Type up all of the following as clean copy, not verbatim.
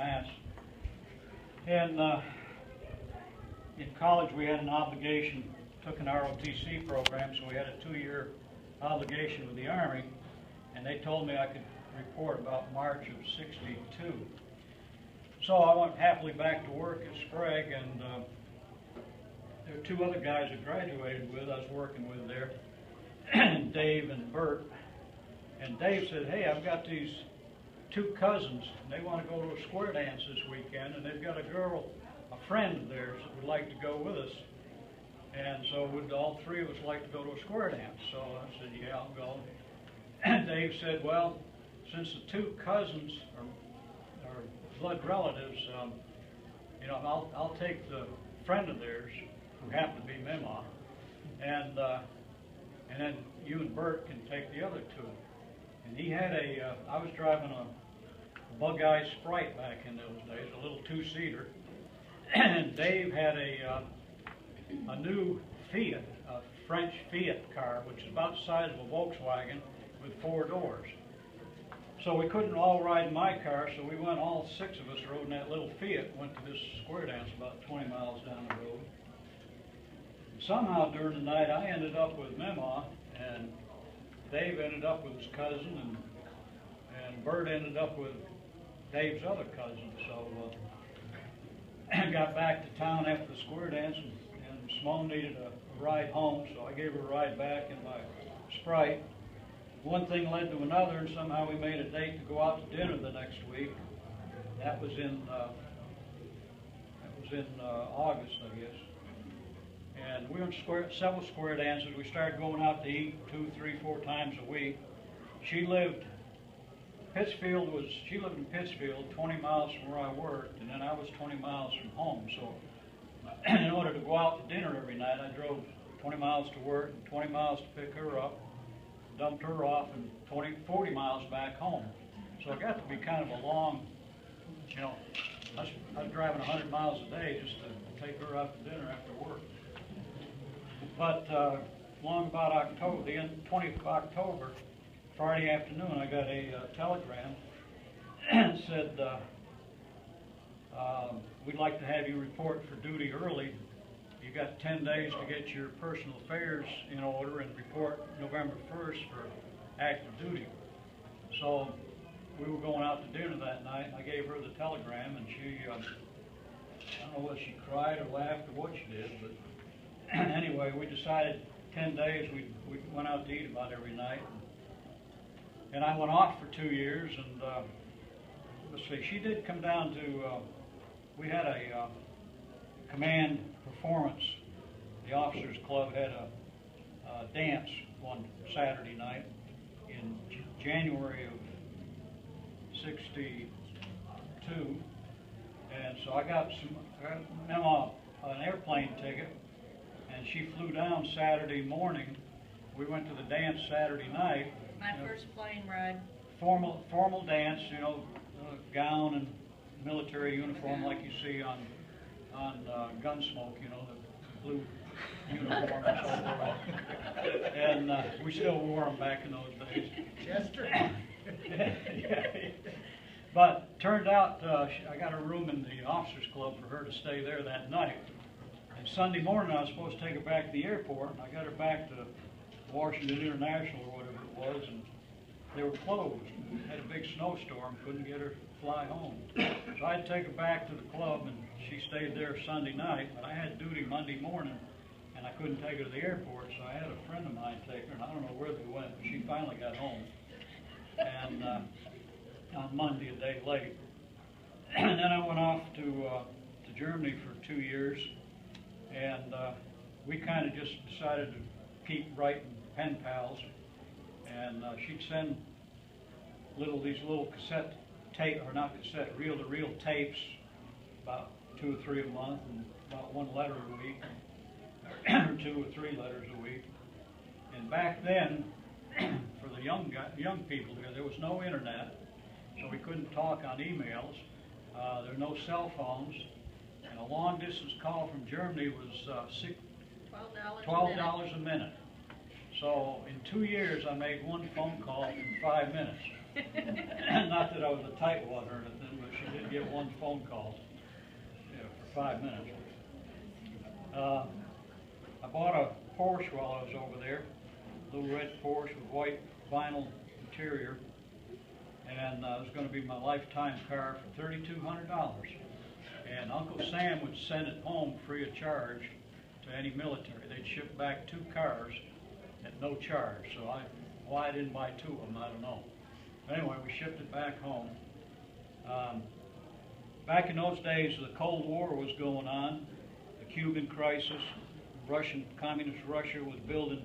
Mass. And in college we had an obligation, took an ROTC program, so we had a 2-year obligation with the Army, and they told me I could report about March of '62. So I went happily back to work at Sprague, and there were 2 other guys I graduated with, I was working with there, Dave and Bert. And Dave said, hey, I've got these 2 cousins, and they want to go to a square dance this weekend, and they've got a girl, a friend of theirs, that would like to go with us. And so would all 3 of us like to go to a square dance? So I said, yeah, I'll go. And Dave said, well, since the 2 cousins are blood relatives, you know, I'll take the friend of theirs, who happened to be Mema, and then you and Bert can take the other 2. And he had I was driving a Bug-Eye Sprite back in those days, a little 2-seater, and Dave had a new Fiat, a French Fiat car, which is about the size of a Volkswagen with 4 doors. So we couldn't all ride in my car, so we went, all 6 of us rode in that little Fiat, went to this square dance about 20 miles down the road. Somehow during the night I ended up with Mema, and Dave ended up with his cousin, and Bert ended up with Dave's other cousin. So I got back to town after the square dance, and Simone needed a ride home, so I gave her a ride back in my Sprite. One thing led to another, and somehow we made a date to go out to dinner the next week. That was in August, I guess. And we went to several square dances. We started going out to eat 2, 3, 4 times a week. She lived in Pittsfield, 20 miles from where I worked, and then I was 20 miles from home. So in order to go out to dinner every night, I drove 20 miles to work and 20 miles to pick her up, dumped her off, and 40 miles back home. So it got to be kind of a long, you know, I was driving 100 miles a day just to take her out to dinner after work. But along about October, the 20th of October, Friday afternoon, I got a telegram and said, we'd like to have you report for duty early. You got 10 days to get your personal affairs in order and report November 1st for active duty. So we were going out to dinner that night, and I gave her the telegram, and she, I don't know whether she cried or laughed or what she did, but anyway, we decided 10 days we went out to eat about every night. And I went off for 2 years, and let's see, she did come down to, we had a command performance. The Officers Club had a dance one Saturday night in January of '62, and so I got an airplane ticket, and she flew down Saturday morning. We went to the dance Saturday night. My first plane ride. Formal dance, you know, gown and military uniform like you see on Gunsmoke, you know, the blue uniform and so forth. And we still wore them back in those days. Chester. Yeah. But turned out I got a room in the Officers Club for her to stay there that night. And Sunday morning I was supposed to take her back to the airport, and I got her back to Washington International or whatever it was, and they were closed. Had a big snowstorm, couldn't get her to fly home. So I had to take her back to the club, and she stayed there Sunday night, but I had duty Monday morning, and I couldn't take her to the airport, so I had a friend of mine take her, and I don't know where they went, but she finally got home. And on Monday, a day late. And then I went off to Germany for 2 years, and we kind of just decided to keep writing pen pals, and she'd send these little cassette tape, or not cassette, reel-to-reel tapes, about 2 or 3 a month, and about 1 letter a week, or 2 or 3 letters a week. And back then, for the young people here, there was no internet, so we couldn't talk on emails. There were no cell phones, and a long-distance call from Germany was $12 a minute. So in 2 years, I made 1 phone call in 5 minutes. Not that I was a tightwad or anything, but she did get one phone call, for 5 minutes. I bought a Porsche while I was over there, a little red Porsche with white vinyl interior, and it was going to be my lifetime car for $3,200. And Uncle Sam would send it home free of charge to any military. They'd ship back 2 cars at no charge. So why I didn't buy 2 of them, I don't know. But anyway, we shipped it back home. Back in those days, the Cold War was going on, the Cuban crisis. Communist Russia was building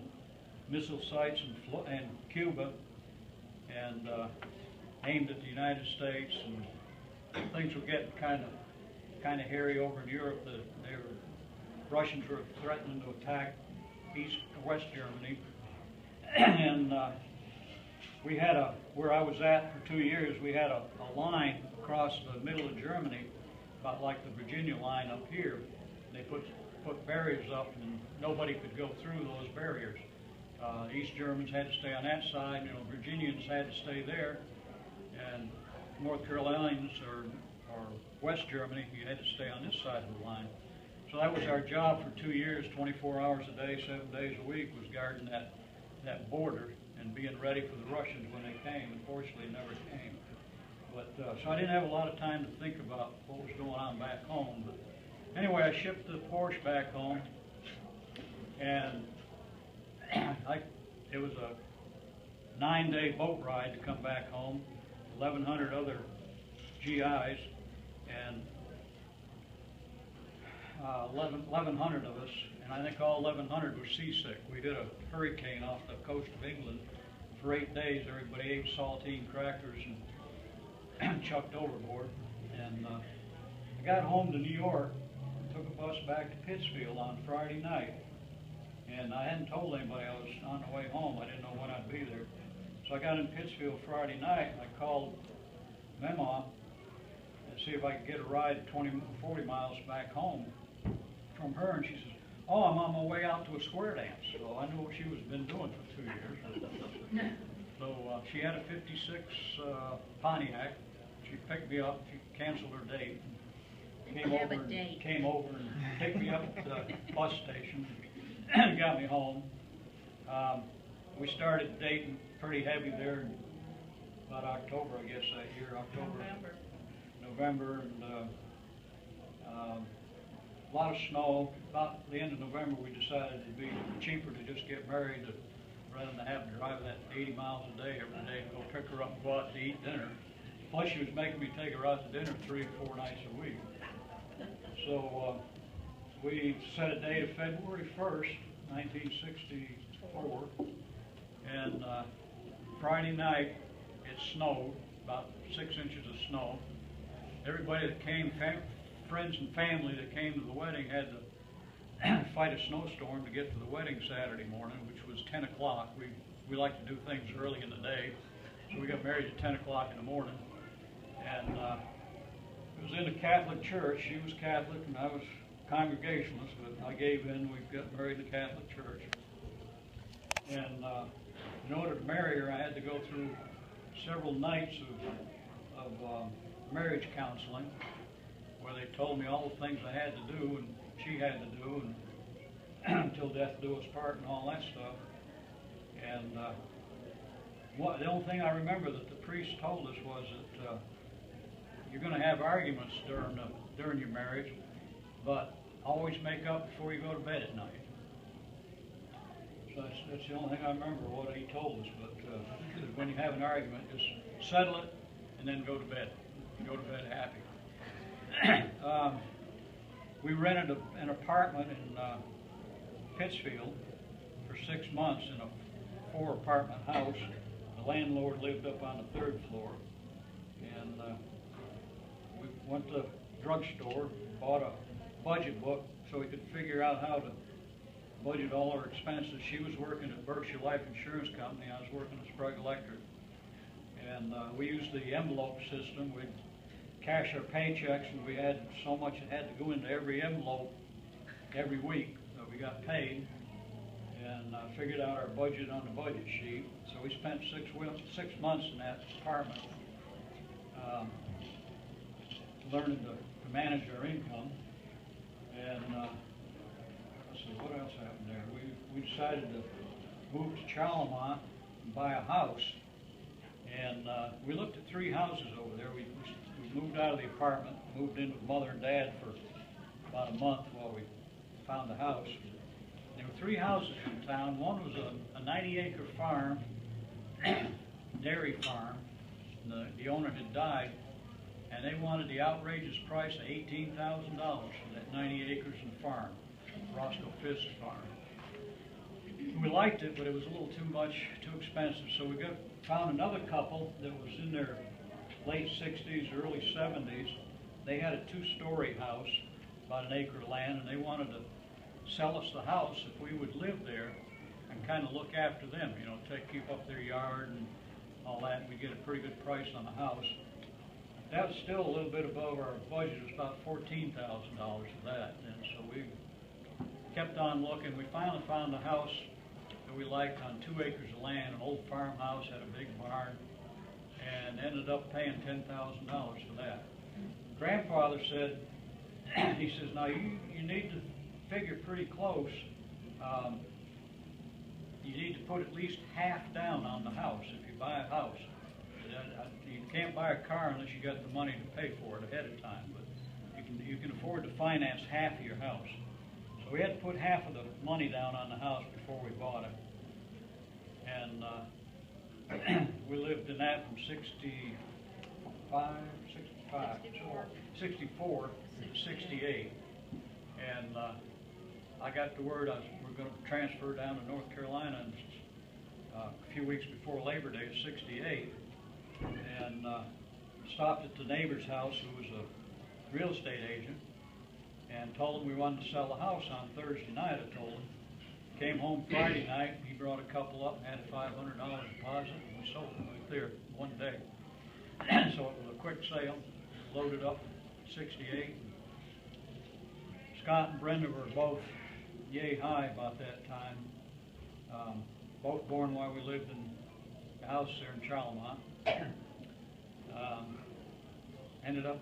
missile sites in Cuba and aimed at the United States, and things were getting kind of hairy over in Europe. Russians were threatening to attack West Germany, and we had where I was at for 2 years, we had a line across the middle of Germany, about like the Virginia line up here. They put barriers up, and nobody could go through those barriers. East Germans had to stay on that side, Virginians had to stay there, and North Carolinians or West Germany, you had to stay on this side of the line. So that was our job for 2 years, 24 hours a day, 7 days a week, was guarding that border and being ready for the Russians when they came. Unfortunately, never came. But so I didn't have a lot of time to think about what was going on back home. But anyway, I shipped the Porsche back home, and it was a 9-day boat ride to come back home, 1,100 other GIs, and 1,100 of us, and I think all 1,100 were seasick. We did a hurricane off the coast of England. For 8 days, everybody ate saltine crackers and chucked overboard. And I got home to New York and took a bus back to Pittsfield on Friday night. And I hadn't told anybody I was on the way home. I didn't know when I'd be there. So I got in Pittsfield Friday night, and I called Mama and see if I could get a ride 20, 40 miles back home from her. And she says, "Oh, I'm on my way out to a square dance." So I knew what she was been doing for 2 years. So she had a 56 Pontiac. She picked me up. She canceled her date. Came over and picked me up at the bus station and got me home. We started dating pretty heavy there in about October, I guess, that year. November, and a lot of snow. About the end of November, we decided it'd be cheaper to just get married rather than have to drive that 80 miles a day every day and go pick her up and go out to eat dinner. Plus, she was making me take her out to dinner 3 or 4 nights a week. So we set a date of February 1st, 1964, and Friday night it snowed, about 6 inches of snow. Everybody that came, friends and family that came to the wedding had to fight a snowstorm to get to the wedding Saturday morning, which was 10 o'clock. We like to do things early in the day, so we got married at 10 o'clock in the morning. And it was in a Catholic church. She was Catholic and I was Congregationalist, but I gave in. We got married in the Catholic church. And in order to marry her, I had to go through several nights of marriage counseling, where they told me all the things I had to do and she had to do, and until death do us part and all that stuff. And the only thing I remember that the priest told us was that you're going to have arguments during your marriage, but always make up before you go to bed at night. So that's the only thing I remember what he told us. But when you have an argument, just settle it and then go to bed. Go to bed happy. We rented an apartment in Pittsfield for 6 months in a 4-apartment house. The landlord lived up on the 3rd floor, and we went to the drugstore, bought a budget book so we could figure out how to budget all our expenses. She was working at Berkshire Life Insurance Company. I was working at Sprague Electric, and we used the envelope system. We'd cash our paychecks, and we had so much that had to go into every envelope every week that we got paid, and figured out our budget on the budget sheet. So we spent 6 months in that apartment. learning to manage our income. And let's see, what else happened there? We decided to move to Chalamont and buy a house. And we looked at 3 houses over there. We moved out of the apartment, moved in with Mother and Dad for about a month while we found the house. There were 3 houses in town. One was a 90-acre farm, dairy farm. The owner had died, and they wanted the outrageous price of $18,000 for that 90 acres and farm, Roscoe Fisk's farm. We liked it, but it was a little too expensive. So we found another couple that was in their late 60s, early 70s. They had a 2-story house, about an acre of land, and they wanted to sell us the house if we would live there and kind of look after them, you know, keep up their yard and all that, and we get a pretty good price on the house. That was still a little bit above our budget. It was about $14,000 for that, and so we kept on looking. We finally found a house that we liked on 2 acres of land, an old farmhouse, had a big barn, and ended up paying $10,000 for that. Grandfather said, he says, now you need to figure pretty close. You need to put at least half down on the house if you buy a house. You can't buy a car unless you got the money to pay for it ahead of time, but you can afford to finance half of your house. So we had to put half of the money down on the house before we bought it. And we lived in that from 64 to 68. And I got the word we're going to transfer down to North Carolina a few weeks before Labor Day of 68. And stopped at the neighbor's house, who was a real estate agent, and told him we wanted to sell the house on Thursday night. I told him. Came home Friday night. He brought a couple up and had a $500 deposit, and we sold them right there one day. So it was a quick sale. Loaded up 68. Scott and Brenda were both yay high about that time. Both born while we lived in the house there in Chalamont. Ended up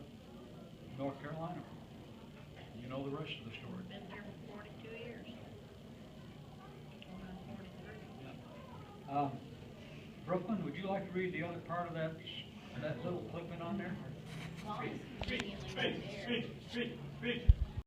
in North Carolina. You know the rest of the story. Been there for 42 years. Going on 43. Yeah. Brooklyn, would you like to read the other part of that little clipping on there? As long as it's conveniently right there. Speak.